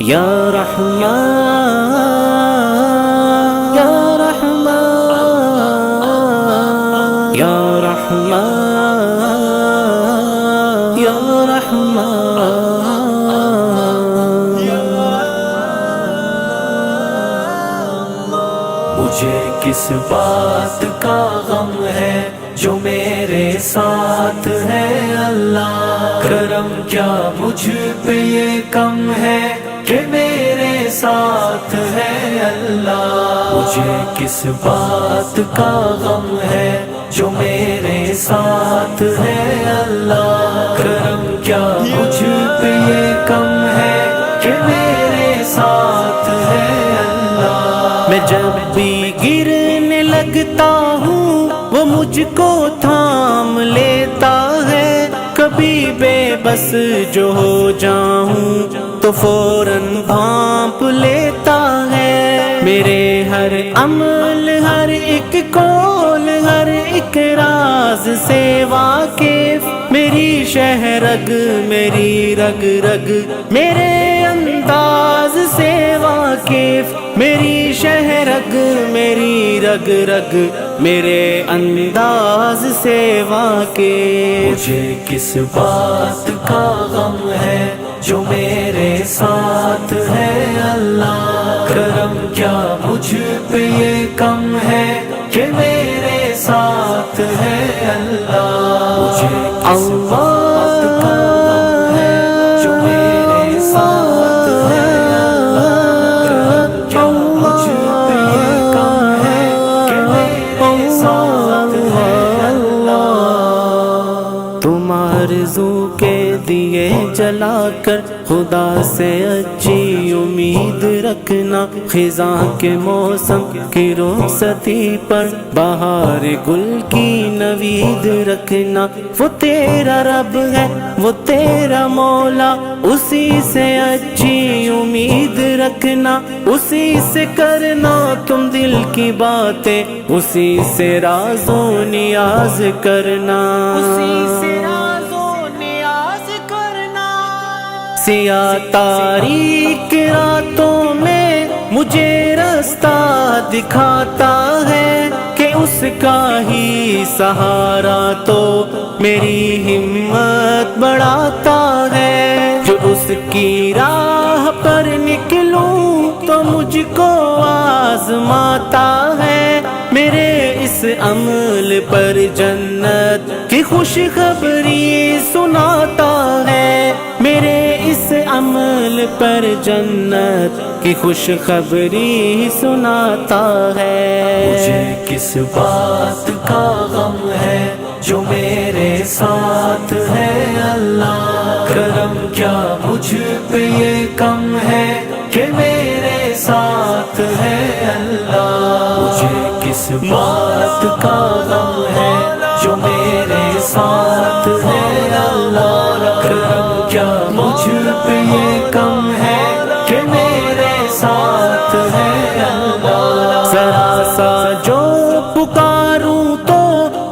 یا رحمان یا رحمان یا رحمان یا رحمان. مجھے کس بات کا غم ہے جو میرے ساتھ ہے اللہ. کرم کیا مجھ پہ یہ کم ہے کہ میرے ساتھ ہے اللہ. مجھے کس بات کا غم ہے جو میرے ساتھ ہے اللہ. کرم کیا مجھ پہ یہ کم ہے کہ میرے ساتھ ہے اللہ. میں جب بھی گرنے لگتا ہوں وہ مجھ کو تھام لیتا ہے. کبھی بے بس جو ہو جاؤں تو فوراً بھانپ لیتا ہے. میرے ہر عمل ہر ایک قول ہر ایک راز سے واقف. میری شہرگ میری رگ رگ میرے انداز سے واقف. میری شہرگ میری رگ رگ میرے انداز سے واقف. مجھے کس بات کا غم ہے جو میرے ساتھ ہے اللہ. کرم کیا مجھ پہ یہ کم ہے کہ میرے ساتھ ہے اللہ. مجھے کس بات کا غم ہے جو میرے ساتھ ہے اللہ. کرم کیا مجھ پہ یہ کم ہے کہ میرے ساتھ ہے اللہ. تم آرزو کے دیے جلا کر خدا سے اچھی امید رکھنا. خزاں کے موسم کی رخصتی پر بہار گل کی نوید رکھنا. وہ تیرا رب ہے وہ تیرا مولا اسی سے اچھی امید رکھنا. اسی سے کرنا تم دل کی باتیں اسی سے راز و نیاز کرنا. اسی سے راز و نیاز کرنا. سیاہ تاریک راتوں میں مجھے رستہ دکھاتا ہے کہ اس کا ہی سہارا تو میری ہمت بڑھاتا ہے. جو اس کی راہ پر نکلوں تو مجھ کو آزماتا ہے. میرے اس عمل پر جنت کی خوشخبری سناتا ہے. میرے اس عمل پر جنت کی خوشخبری سناتا ہے. مجھے کس بات کا غم ہے جو میرے ساتھ ہے اللہ. کرم کیا مجھ پہ یہ کم ہے کہ میرے ساتھ ہے اللہ. مجھے کس بات کا غم ہے جو میرے ساتھ ہے اللہ. کرم کیا مجھ پہ یہ کم ہے کہ میرے ساتھ ہے اللہ. ذرا سا جو پکاروں تو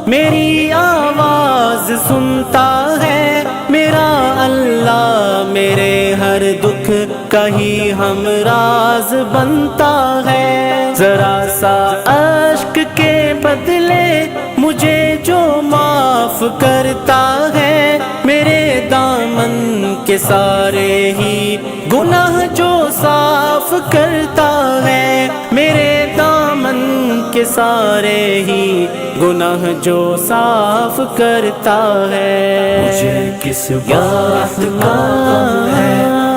میری آواز سنتا ہے. میرا اللہ میرے ہر دکھ کا ہی ہمراز بنتا ہے. ذرا سا اشک کے بدلے مجھے جو معاف کرتا ہے. میرے دامن کے سارے ہی گناہ جو صاف کرتا ہے. میرے دامن کے سارے ہی گناہ جو صاف کرتا ہے. مجھے کس بات کا غم ہے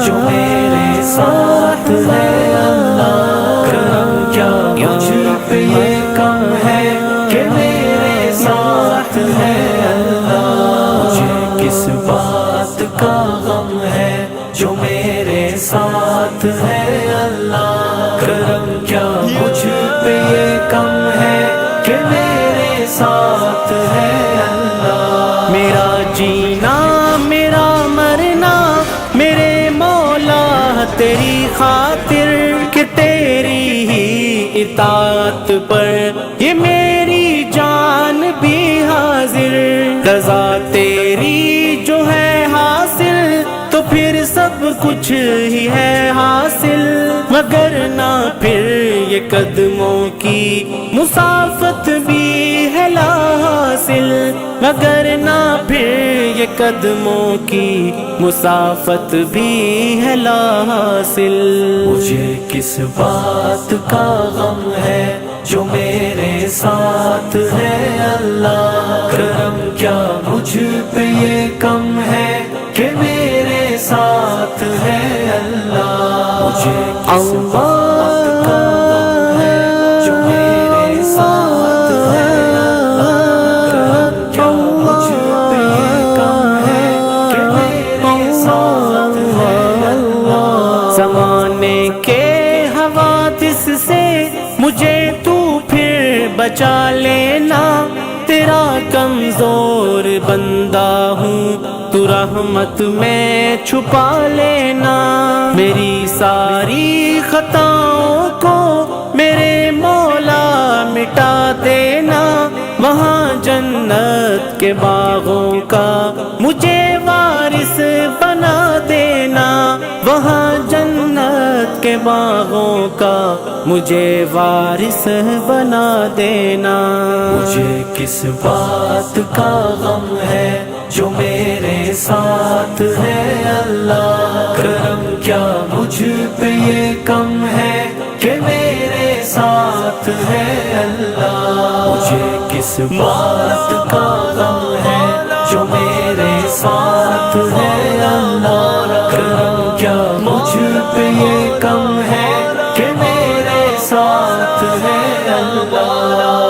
جو میرے ساتھ ہے اللہ. کرم کیا مجھ پہ یہ کم ہے کہ میرے ساتھ ہے اللہ. مجھے کس بات کا غم ہے جو میرے ساتھ ہے اللہ. کرم کیا مجھ پہ یہ کم ہے کہ میرے ساتھ ہے اللہ. میرا جینا میرا مرنا میرے مولا تیری خاطر کہ تیری ہی اطاعت پر یہ میری جان بھی حاضر. رضا تیری جو ہے حاصل تو پھر سب کچھ ہی ہے حاصل، مگر نہ پھر یہ قدموں کی مسافت بھی ہے لا حاصل، مگر نہ پھر یہ قدموں کی مسافت بھی ہے لا حاصل۔ مجھے کس بات کا غم ہے جو میرے ساتھ ہے اللہ، کرم کیا مجھ پہ یہ کم ہے کہ میرے ساتھ ہے اللہ۔ مجھے کس بات کا غم ہے جو میرے ساتھ ہے اللہ، کرم کیا مجھ پہ یہ کم ہے کہ میرے ساتھ ہے اللہ۔ زمانے کے حوادث سے مجھے تو پھر بچا لینا، تیرا کمزور بندہ ہوں تو رحمت میں چھپا لینا، میری ساری خطاؤں کو میرے مولا مٹا دینا، وہاں جنت کے باغوں کا مجھے وارث بنا دینا، وہاں جنت کے باغوں کا مجھے وارث بنا دینا۔ مجھے کس بات کا غم ہے جو میرے ساتھ ہے اللہ، کرم کیا مجھ پہ یہ کم ہے کہ میرے ساتھ ہے اللہ۔ مجھے کس بات کا غم ہے جو میرے ساتھ ہے اللہ، کرم کیا مجھ پہ یہ کم ہے کہ میرے ساتھ ہے اللہ۔